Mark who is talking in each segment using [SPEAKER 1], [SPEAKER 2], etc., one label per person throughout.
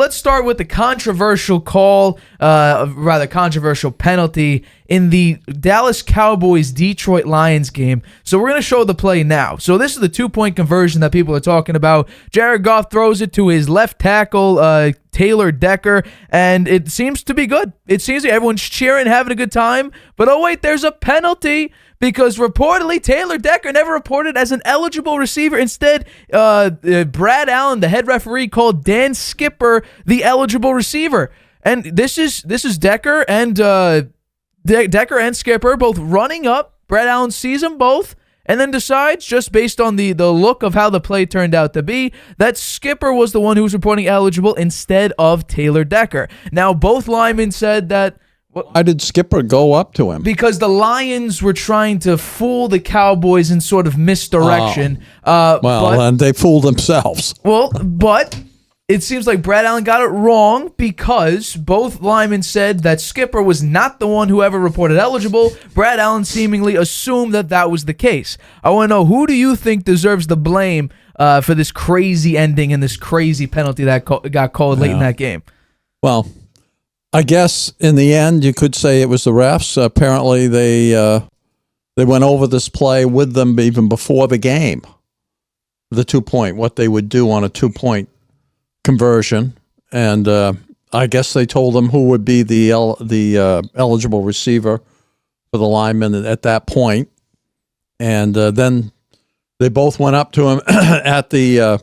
[SPEAKER 1] let's start with the controversial call, rather controversial penalty in the Dallas Cowboys Detroit Lions game. So we're going to show the play now. So this is the 2-point conversion that people are talking about. Jared Goff throws it to his left tackle, Taylor Decker, and it seems to be good. It seems like everyone's cheering, having a good time. But oh wait, there's a penalty. Because reportedly, Taylor Decker never reported as an eligible receiver. Instead, Brad Allen, the head referee, called Dan Skipper the eligible receiver. And this is Decker and Decker and Skipper both running up. Brad Allen sees them both and then decides, just based on the look of how the play turned out to be, that Skipper was the one who was reporting eligible instead of Taylor Decker. Now, both linemen said that.
[SPEAKER 2] Why did Skipper go up to him?
[SPEAKER 1] Because the Lions were trying to fool the Cowboys in sort of misdirection.
[SPEAKER 2] And they fooled themselves.
[SPEAKER 1] Well, but it seems like Brad Allen got it wrong because both linemen said that Skipper was not the one who ever reported eligible. Brad Allen seemingly assumed that was the case. I want to know, who do you think deserves the blame for this crazy ending and this crazy penalty that got called late in that game?
[SPEAKER 2] Well, I guess in the end, you could say it was the refs. Apparently, they went over this play with them even before the game. The 2-point, what they would do on a 2-point conversion, and I guess they told them who would be the eligible receiver for the lineman at that point, and then they both went up to him at the.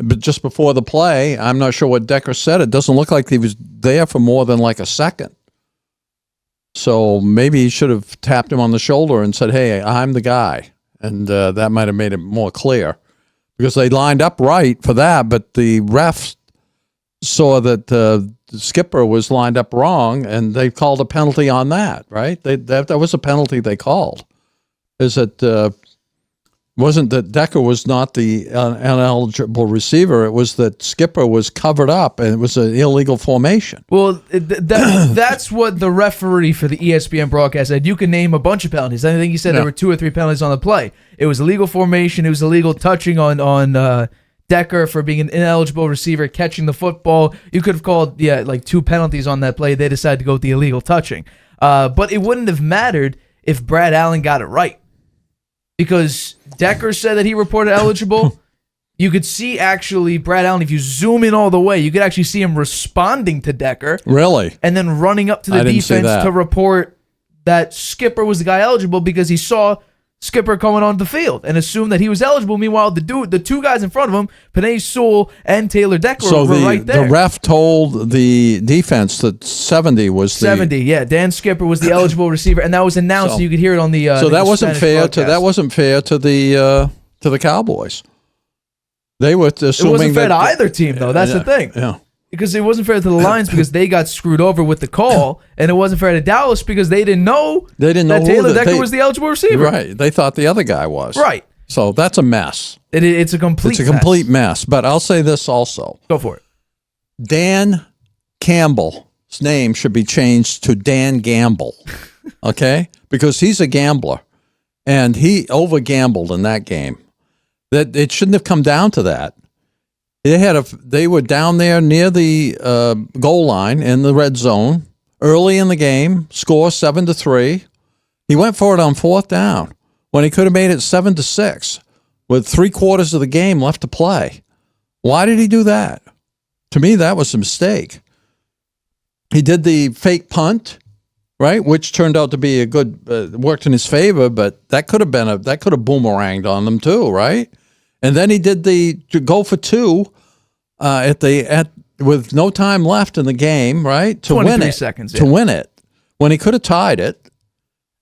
[SPEAKER 2] But just before the play, I'm not sure what Decker said. It doesn't look like he was there for more than like a second. So maybe he should have tapped him on the shoulder and said, "Hey, I'm the guy." And that might have made it more clear. Because they lined up right for that, but the refs saw that the Skipper was lined up wrong, and they called a penalty on that, right? That was a penalty they called. Wasn't that Decker was not the ineligible receiver. It was that Skipper was covered up, and it was an illegal formation.
[SPEAKER 1] Well, that's what the referee for the ESPN broadcast said. You can name a bunch of penalties. I think he said there were 2 or 3 penalties on the play. It was illegal formation. It was illegal touching on Decker for being an ineligible receiver, catching the football. You could have called, like 2 penalties on that play. They decided to go with the illegal touching. But it wouldn't have mattered if Brad Allen got it right. Because Decker said that he reported eligible. You could see, actually, Brad Allen, if you zoom in all the way, you could actually see him responding to Decker.
[SPEAKER 2] Really?
[SPEAKER 1] And then running up to the defense to report that Skipper was the guy eligible because he saw Skipper coming on the field and assumed that he was eligible. Meanwhile, the 2 guys in front of him, Penei Sewell and Taylor Decker, were right there.
[SPEAKER 2] The ref told the defense that 70 was
[SPEAKER 1] 70, Dan Skipper was the eligible receiver, and that was announced, so you could hear it on the
[SPEAKER 2] so that wasn't fair
[SPEAKER 1] broadcast.
[SPEAKER 2] That wasn't fair to the Cowboys. They were assuming
[SPEAKER 1] it wasn't fair to either team, though. That's the thing.
[SPEAKER 2] Yeah.
[SPEAKER 1] Because it wasn't fair to the Lions because they got screwed over with the call, and it wasn't fair to Dallas because they didn't know that Taylor Decker was the eligible receiver.
[SPEAKER 2] Right. They thought the other guy was.
[SPEAKER 1] Right.
[SPEAKER 2] So that's a mess.
[SPEAKER 1] It's a complete
[SPEAKER 2] mess. But I'll say this also.
[SPEAKER 1] Go for it.
[SPEAKER 2] Dan Campbell's name should be changed to Dan Gamble, okay? Because he's a gambler, and he over-gambled in that game. That it shouldn't have come down to that. They were down there near the goal line in the red zone early in the game. Score 7-3. He went for it on 4th down when he could have made it 7-6 with 3/4 of the game left to play. Why did he do that? To me, that was a mistake. He did the fake punt, right, which turned out to be a good worked in his favor, but that could have boomeranged on them too, right? And then he did to go for 2 with no time left in the game, right? To win it.
[SPEAKER 1] Seconds,
[SPEAKER 2] to win it when he could have tied it.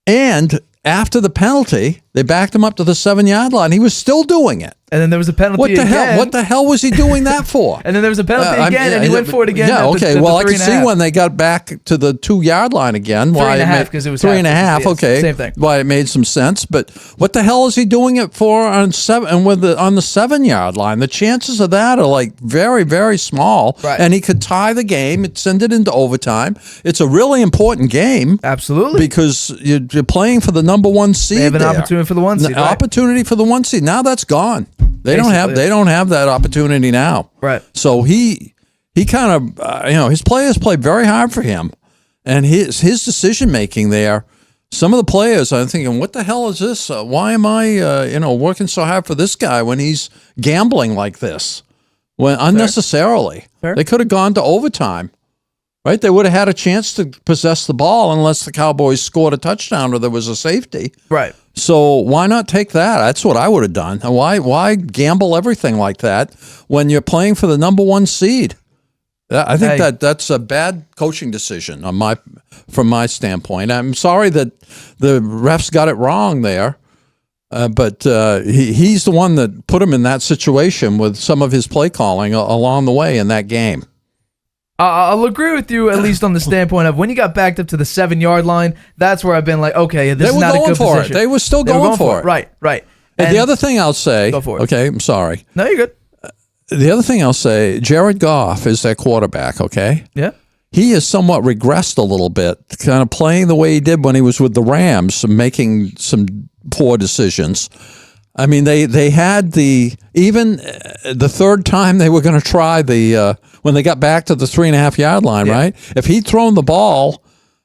[SPEAKER 2] And after the penalty, they backed him up to the 7-yard line. He was still doing it.
[SPEAKER 1] And then there was a penalty again.
[SPEAKER 2] What the hell was he doing that for?
[SPEAKER 1] And then there was a penalty again, and he went for it again.
[SPEAKER 2] Yeah, okay. I can see when they got back to the 2-yard line again.
[SPEAKER 1] 3.5 because it was
[SPEAKER 2] 3.5. Okay,
[SPEAKER 1] same thing.
[SPEAKER 2] Why it made some sense, but what the hell is he doing it for on 7 and on the 7-yard line? The chances of that are like very, very small.
[SPEAKER 1] Right.
[SPEAKER 2] And he could tie the game, send it into overtime. It's a really important game.
[SPEAKER 1] Absolutely,
[SPEAKER 2] because you're playing for the number 1 seed.
[SPEAKER 1] They have an opportunity for the 1 seed.
[SPEAKER 2] Opportunity for the 1 seed. Now that's gone. They don't have that opportunity now.
[SPEAKER 1] Right.
[SPEAKER 2] So he he kind of, his players played very hard for him. And his decision making there, some of the players are thinking, what the hell is this? Why am I, working so hard for this guy when he's gambling like this? When unnecessarily.
[SPEAKER 1] Fair.
[SPEAKER 2] They could have gone to overtime, right? They would have had a chance to possess the ball unless the Cowboys scored a touchdown or there was a safety.
[SPEAKER 1] Right.
[SPEAKER 2] So why not take that? That's what I would have done. Why gamble everything like that when you're playing for the number one seed? I think that's a bad coaching decision from my standpoint. I'm sorry that the refs got it wrong there. But he's the one that put him in that situation with some of his play calling along the way in that game.
[SPEAKER 1] I'll agree with you, at least on the standpoint of when you got backed up to the 7-yard line, that's where I've been like, okay, this is not a good position.
[SPEAKER 2] They were still going for it.
[SPEAKER 1] Right.
[SPEAKER 2] And the other thing I'll say,
[SPEAKER 1] go for it.
[SPEAKER 2] Okay, I'm sorry.
[SPEAKER 1] No, you're good.
[SPEAKER 2] The other thing I'll say, Jared Goff is their quarterback, okay?
[SPEAKER 1] Yeah.
[SPEAKER 2] He has somewhat regressed a little bit, kind of playing the way he did when he was with the Rams, making some poor decisions. I mean, they had even the third time they were going to try when they got back to the 3.5-yard line, right? If he'd thrown the ball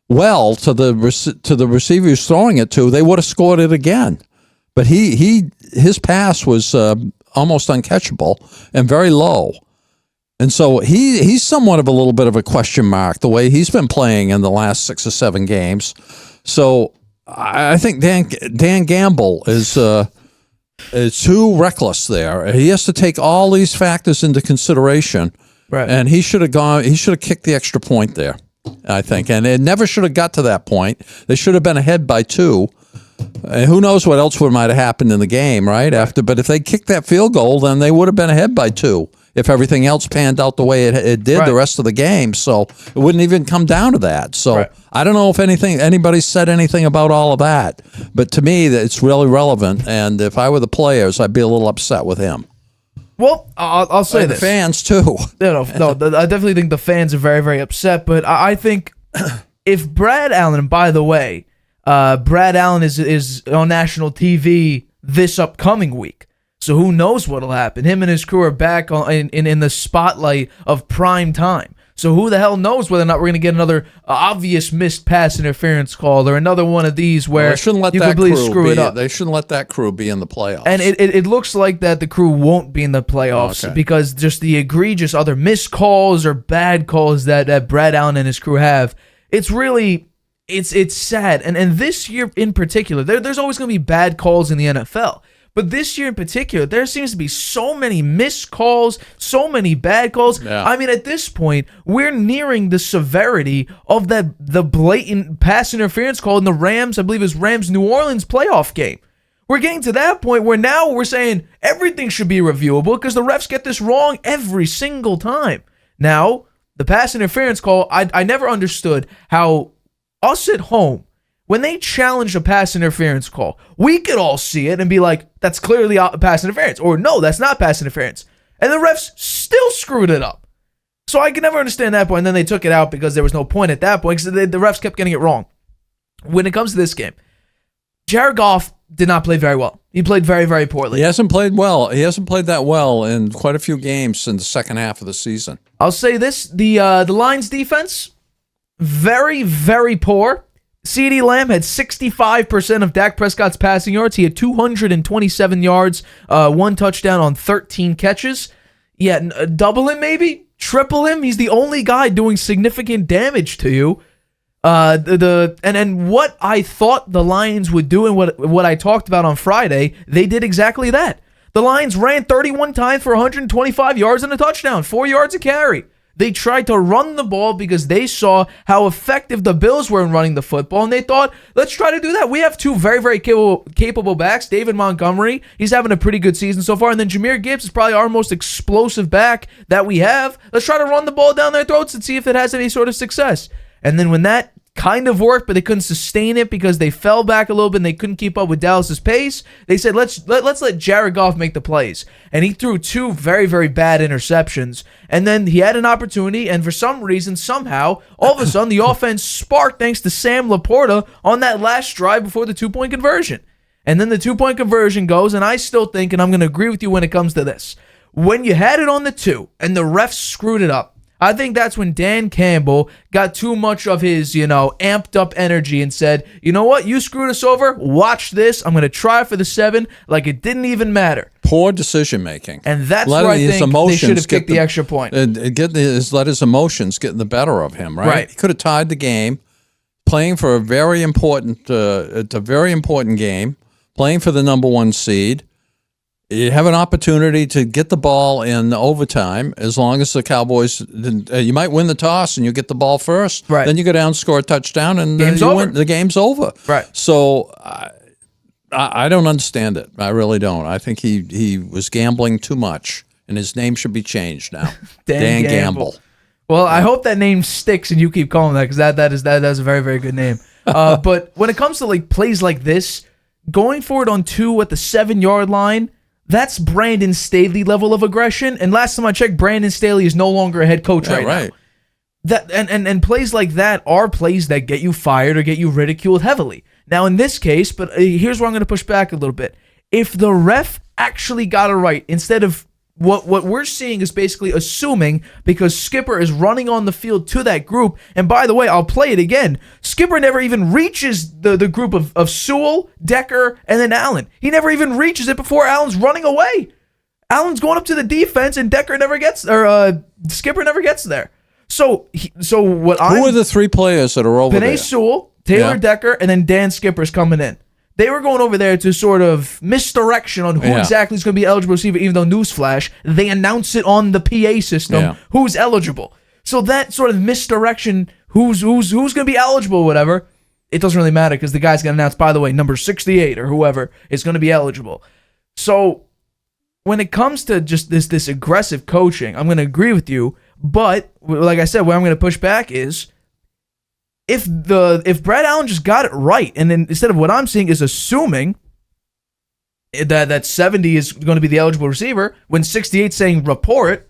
[SPEAKER 2] well to the receiver who's throwing it to, they would have scored it again. But his pass was almost uncatchable and very low. And so he's somewhat of a little bit of a question mark the way he's been playing in the last 6 or 7 games. So I think Dan Gamble is too reckless there. He has to take all these factors into consideration,
[SPEAKER 1] right? And
[SPEAKER 2] he should have kicked the extra point there, I think. And it never should have got to that point. They should have been ahead by 2. Who knows what else might have happened in the game, right? But if they kicked that field goal, then they would have been ahead by 2 if everything else panned out the way it did the rest of the game. So it wouldn't even come down to that. So I don't know if anybody said anything about all of that. But to me, it's really relevant. And if I were the players, I'd be a little upset with him.
[SPEAKER 1] Well, I'll say this.
[SPEAKER 2] The fans, too.
[SPEAKER 1] No, I definitely think the fans are very, very upset. But I think if Brad Allen, and by the way, Brad Allen is on national TV this upcoming week. So who knows what'll happen? Him and his crew are back in the spotlight of prime time. So who the hell knows whether or not we're going to get another obvious missed pass interference call or another one of these where you completely screw it up.
[SPEAKER 2] They shouldn't let that crew be in the playoffs.
[SPEAKER 1] And it looks like that the crew won't be in the playoffs because just the egregious other missed calls or bad calls that Brad Allen and his crew have. It's really... It's sad. And this year in particular, there's always going to be bad calls in the NFL. But this year in particular, there seems to be so many missed calls, so many bad calls. Yeah. I mean, at this point, we're nearing the severity of the blatant pass interference call in the Rams, I believe it was Rams-New Orleans playoff game. We're getting to that point where now we're saying everything should be reviewable because the refs get this wrong every single time. Now, the pass interference call, I never understood how us at home, when they challenge a pass interference call, we could all see it and be like, that's clearly pass interference. Or no, that's not pass interference. And the refs still screwed it up. So I could never understand that point. And then they took it out because there was no point at that point because the refs kept getting it wrong. When it comes to this game, Jared Goff did not play very well. He played very, very poorly.
[SPEAKER 2] He hasn't played well. He hasn't played that well in quite a few games in the second half of the season.
[SPEAKER 1] I'll say this. The Lions defense, very, very poor. CeeDee Lamb had 65% of Dak Prescott's passing yards. He had 227 yards, 1 touchdown on 13 catches. Yeah, double him maybe? Triple him? He's the only guy doing significant damage to you. And what I thought the Lions would do and what I talked about on Friday, they did exactly that. The Lions ran 31 times for 125 yards and a touchdown, 4 yards a carry. They tried to run the ball because they saw how effective the Bills were in running the football, and they thought, let's try to do that. We have 2 very, very capable backs. David Montgomery, he's having a pretty good season so far, and then Jahmyr Gibbs is probably our most explosive back that we have. Let's try to run the ball down their throats and see if it has any sort of success. And then when that kind of worked, but they couldn't sustain it because they fell back a little bit and they couldn't keep up with Dallas's pace, they said, let's let Jared Goff make the plays. And he threw 2 very, very bad interceptions. And then he had an opportunity, and for some reason, somehow, all of a sudden, the offense sparked thanks to Sam Laporta on that last drive before the 2-point conversion. And then the 2-point conversion goes, and I still think, and I'm going to agree with you when it comes to this, when you had it on the 2 and the refs screwed it up, I think that's when Dan Campbell got too much of his, amped up energy and said, you know what, you screwed us over. Watch this. I'm going to try for the 7 like it didn't even matter.
[SPEAKER 2] Poor decision making.
[SPEAKER 1] And that's where I think they should have kicked the extra point.
[SPEAKER 2] Let his emotions get the better of him, right? He could have tied the game, playing for a very important game, playing for the number 1 seed. You have an opportunity to get the ball in overtime as long as the Cowboys you might win the toss and you get the ball first.
[SPEAKER 1] Right.
[SPEAKER 2] Then you go down, score a touchdown, and the game's over.
[SPEAKER 1] Right.
[SPEAKER 2] So I don't understand it. I really don't. I think he was gambling too much, and his name should be changed now. Dan Gamble.
[SPEAKER 1] Well, I hope that name sticks and you keep calling that, because that is a very, very good name. But when it comes to plays like this, going for it on 2 at the 7-yard line, that's Brandon Staley level of aggression. And last time I checked, Brandon Staley is no longer a head coach right now. That and plays like that are plays that get you fired or get you ridiculed heavily. Now in this case, but here's where I'm going to push back a little bit. If the ref actually got it right, instead of what we're seeing is basically assuming, because Skipper is running on the field to that group, and by the way, I'll play it again. Skipper never even reaches the group of Sewell, Decker, and then Allen. He never even reaches it before Allen's running away. Allen's going up to the defense, and Skipper never gets there. So what? Who
[SPEAKER 2] are the 3 players that are over there?
[SPEAKER 1] Penei Sewell, Taylor Decker, and then Dan Skipper's coming in. They were going over there to sort of misdirection on who exactly is going to be eligible receiver, even though, newsflash, they announce it on the PA system who's eligible. So that sort of misdirection, who's going to be eligible, whatever, it doesn't really matter, because the guy's going to announce, by the way, number 68 or whoever is going to be eligible. So when it comes to just this aggressive coaching, I'm going to agree with you, but like I said, where I'm going to push back is, if Brad Allen just got it right, and then instead of what I'm seeing is assuming that 70 is going to be the eligible receiver, when 68 saying report,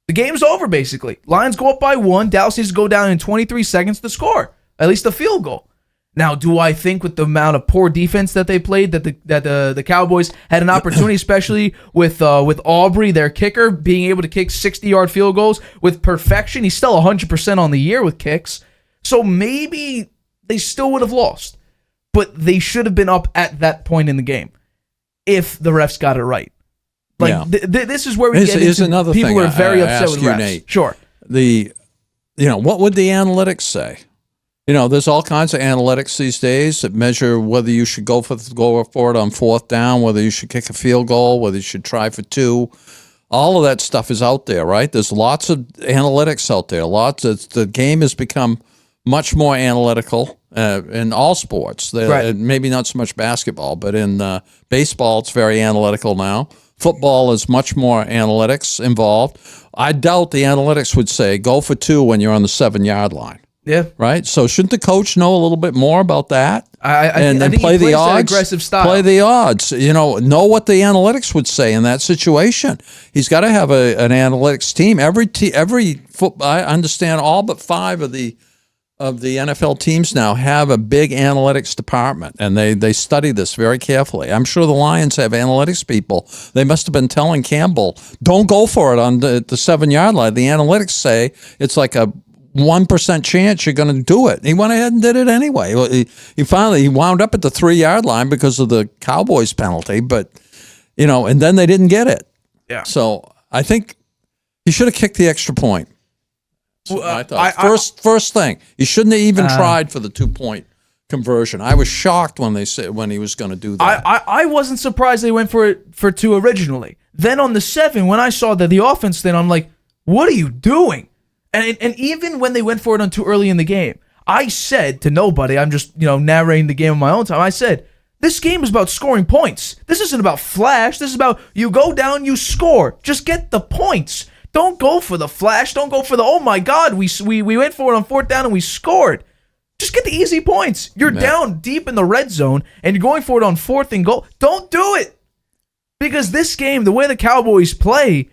[SPEAKER 1] the game's over basically. Lions go up by 1. Dallas needs to go down in 23 seconds to score, at least a field goal. Now, do I think with the amount of poor defense that they played that the Cowboys had an opportunity, especially with Aubrey, their kicker, being able to kick 60-yard field goals with perfection? He's still 100% on the year with kicks. So maybe they still would have lost, but they should have been up at that point in the game if the refs got it right. This is where we get into
[SPEAKER 2] another
[SPEAKER 1] people
[SPEAKER 2] thing
[SPEAKER 1] who are very upset with refs.
[SPEAKER 2] Nate,
[SPEAKER 1] sure.
[SPEAKER 2] What would the analytics say? There's all kinds of analytics these days that measure whether you should go for it on 4th down, whether you should kick a field goal, whether you should try for 2. All of that stuff is out there, right? There's lots of analytics out there. The game has become much more analytical in all sports. Maybe not so much basketball, but in baseball, it's very analytical now. Football is much more analytics involved. I doubt the analytics would say go for 2 when you're on the 7-yard line.
[SPEAKER 1] Yeah.
[SPEAKER 2] Right? So shouldn't the coach know a little bit more about that?
[SPEAKER 1] I think
[SPEAKER 2] play the odds.
[SPEAKER 1] Aggressive style.
[SPEAKER 2] Play the odds. Know what the analytics would say in that situation. He's got to have an analytics team. I understand all but 5 of the NFL teams now have a big analytics department, and they study this very carefully. I'm sure the Lions have analytics people. They must have been telling Campbell, don't go for it on the 7-yard line. The analytics say it's like a 1% chance you're going to do it. He went ahead and did it anyway. He wound up at the 3-yard line because of the Cowboys penalty, but and then they didn't get it.
[SPEAKER 1] Yeah.
[SPEAKER 2] So I think he should have kicked the extra point. I thought first thing, he shouldn't have even tried for the 2-point conversion. I was shocked when he was going to do that.
[SPEAKER 1] I wasn't surprised they went for it for 2 originally. Then on the 7, when I saw that the offense thing, I'm like, what are you doing? And even when they went for it on 2 early in the game, I said to nobody, I'm just narrating the game on my own time. I said, this game is about scoring points. This isn't about flash. This is about you go down, you score. Just get the points. Don't go for the flash. Don't go for the, oh my God, we went for it on 4th down and we scored. Just get the easy points. You're down deep in the red zone and you're going for it on 4th and goal. Don't do it. Because this game, the way the Cowboys play,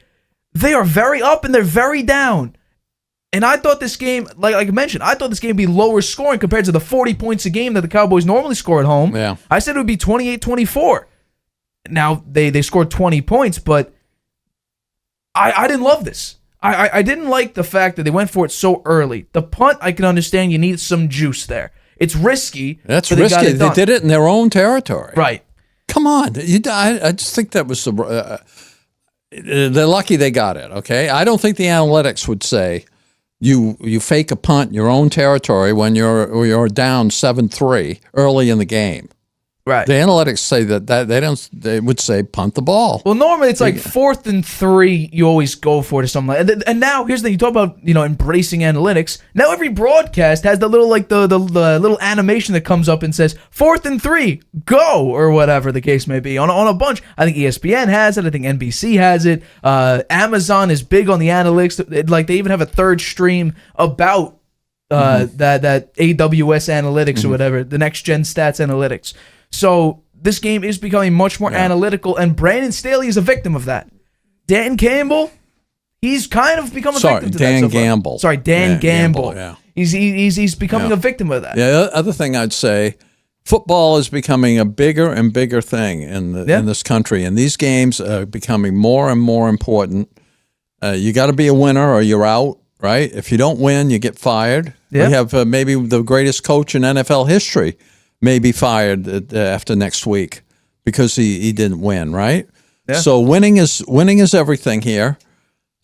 [SPEAKER 1] they are very up and they're very down. And I thought this game, like I mentioned, I thought this game would be lower scoring compared to the 40 points a game that the Cowboys normally score at home.
[SPEAKER 2] Yeah.
[SPEAKER 1] I said it would be 28-24. Now, they scored 20 points, but I didn't love this. I didn't like the fact that they went for it so early. The punt, I can understand you need some juice there. It's risky.
[SPEAKER 2] That's
[SPEAKER 1] but
[SPEAKER 2] risky. They did it in their own territory.
[SPEAKER 1] Right.
[SPEAKER 2] Come on. I just think that was they're lucky they got it, okay? I don't think the analytics would say you fake a punt in your own territory when you're down 7-3 early in the game.
[SPEAKER 1] Right.
[SPEAKER 2] The analytics say that they would say punt the ball.
[SPEAKER 1] Well, normally it's like 4th and 3, you always go for it or something like that. And now here's the thing, you talk about, embracing analytics. Now every broadcast has the little the little animation that comes up and says 4th and 3, go, or whatever the case may be. On a bunch. I think ESPN has it, I think NBC has it. Amazon is big on the analytics. Like they even have a third stream about that AWS analytics or whatever, the next gen stats analytics. So this game is becoming much more analytical, and Brandon Staley is a victim of that. Dan Campbell, he's kind of become a victim to that. Dan Gamble.
[SPEAKER 2] Yeah.
[SPEAKER 1] He's becoming a victim of that.
[SPEAKER 2] Yeah. The other thing I'd say, football is becoming a bigger and bigger thing in this country, and these games are becoming more and more important. You got to be a winner or you're out, right? If you don't win, you get fired.
[SPEAKER 1] Yeah.
[SPEAKER 2] We have maybe the greatest coach in NFL history may be fired after next week because he didn't win, right?
[SPEAKER 1] Yeah.
[SPEAKER 2] So winning is everything here.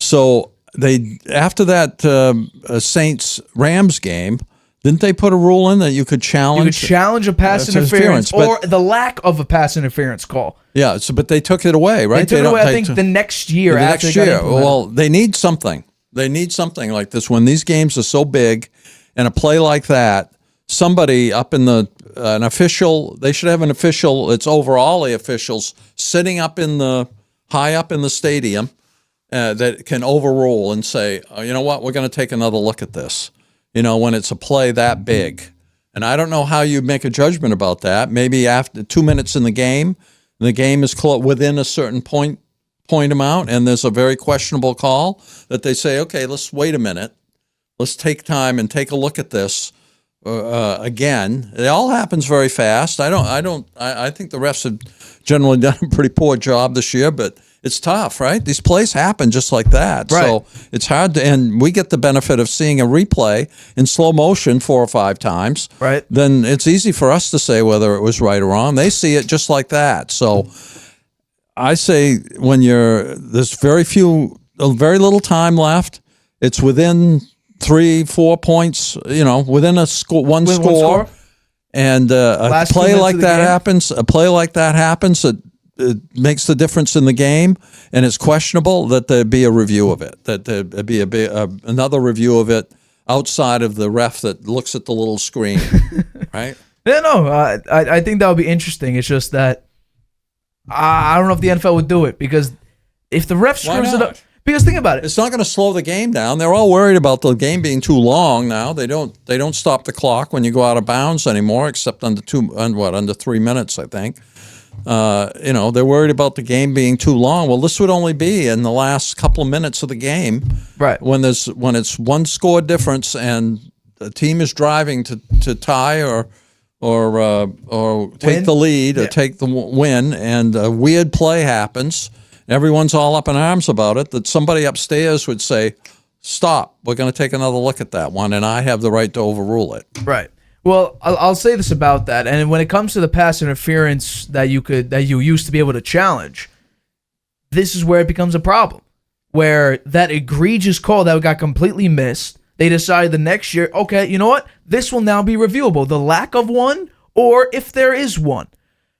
[SPEAKER 2] So they after that Saints-Rams game, didn't they put a rule in that you could challenge?
[SPEAKER 1] You could challenge a pass interference or the lack of a pass interference call.
[SPEAKER 2] Yeah, but they took it away, right?
[SPEAKER 1] They took it away, I think, the next year.
[SPEAKER 2] Well, they need something. They need something like this. When these games are so big and a play like that, somebody up in an official, they should have an official, it's over all the officials, sitting high up in the stadium that can overrule and say, oh, you know what, we're going to take another look at this, when it's a play that big. And I don't know how you make a judgment about that. Maybe after 2 minutes in the game is within a certain point amount, and there's a very questionable call that they say, okay, let's wait a minute. Let's take time and take a look at this. Again, it all happens very fast. I think the refs have generally done a pretty poor job this year, but it's tough, right? These plays happen just like that.
[SPEAKER 1] Right.
[SPEAKER 2] So it's hard and we get the benefit of seeing a replay in slow motion 4 or 5 times.
[SPEAKER 1] Right.
[SPEAKER 2] Then it's easy for us to say whether it was right or wrong. They see it just like that. So I say there's very little time left. It's within 3-4 points, within one score, and a play like that happens. It makes the difference in the game, and it's questionable that there be a review of it. That there be another review of it outside of the ref that looks at the little screen, right?
[SPEAKER 1] Yeah, no, I think that would be interesting. It's just that I don't know if the NFL would do it because if the ref screws it up. Because think about it.
[SPEAKER 2] It's not going to slow the game down. They're all worried about the game being too long now. They don't stop the clock when you go out of bounds anymore, except under 3 minutes, I think. They're worried about the game being too long. Well, this would only be in the last couple of minutes of the game,
[SPEAKER 1] right?
[SPEAKER 2] When it's one score difference and the team is driving to tie or take the lead or take the win, and a weird play happens. Everyone's all up in arms about it, that somebody upstairs would say, stop, we're going to take another look at that one, and I have the right to overrule it.
[SPEAKER 1] Right. Well, I'll say this about that, and when it comes to the pass interference that you used to be able to challenge, this is where it becomes a problem, where that egregious call that got completely missed, they decided the next year, okay, you know what, this will now be reviewable, the lack of one, or if there is one.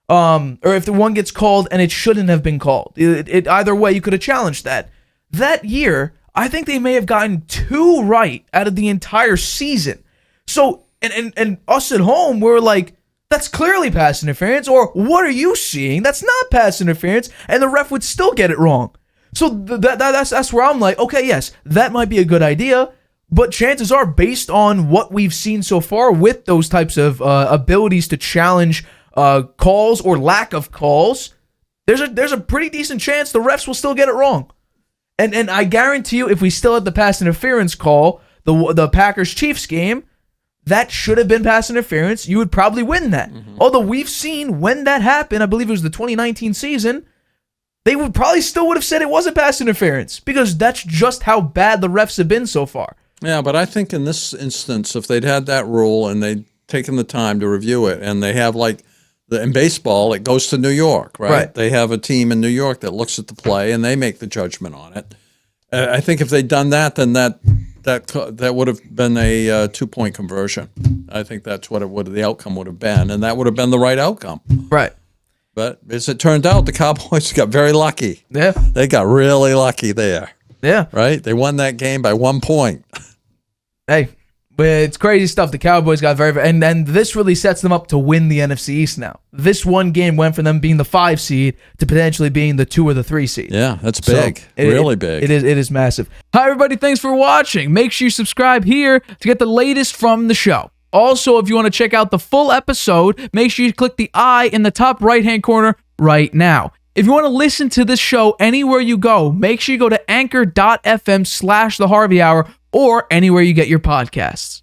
[SPEAKER 1] Or if the one gets called and it shouldn't have been called. Either way, you could have challenged that. That year, I think they may have gotten 2 right out of the entire season. So, and us at home, we're like, that's clearly pass interference, or what are you seeing? That's not pass interference, and the ref would still get it wrong. So that's where I'm like, okay, yes, that might be a good idea, but chances are, based on what we've seen so far with those types of abilities to challenge calls or lack of calls, there's a pretty decent chance the refs will still get it wrong. And I guarantee you, if we still had the pass interference call, the Packers-Chiefs game, that should have been pass interference. You would probably win that. Mm-hmm. Although we've seen when that happened, I believe it was the 2019 season, they would probably still would have said it wasn't pass interference because that's just how bad the refs have been so far.
[SPEAKER 2] Yeah, but I think in this instance, if they'd had that rule and they'd taken the time to review it, and they have in baseball, it goes to New York, right? They have a team in New York that looks at the play and they make the judgment on it. I think if they'd done that, then that would have been a 2-point conversion. I think that's what the outcome would have been, and that would have been the right outcome.
[SPEAKER 1] Right.
[SPEAKER 2] But as it turned out, the Cowboys got very lucky.
[SPEAKER 1] Yeah.
[SPEAKER 2] They got really lucky there.
[SPEAKER 1] Yeah.
[SPEAKER 2] Right? They won that game by 1 point.
[SPEAKER 1] Hey, it's crazy stuff. The Cowboys got and this really sets them up to win the NFC East now. This one game went from them being the 5 seed to potentially being the 2 or the 3 seed.
[SPEAKER 2] Yeah, that's big. So really big.
[SPEAKER 1] It is massive. Hi, everybody. Thanks for watching. Make sure you subscribe here to get the latest from the show. Also, if you want to check out the full episode, make sure you click the I in the top right-hand corner right now. If you want to listen to this show anywhere you go, make sure you go to anchor.fm/The Harvey Hour or anywhere you get your podcasts.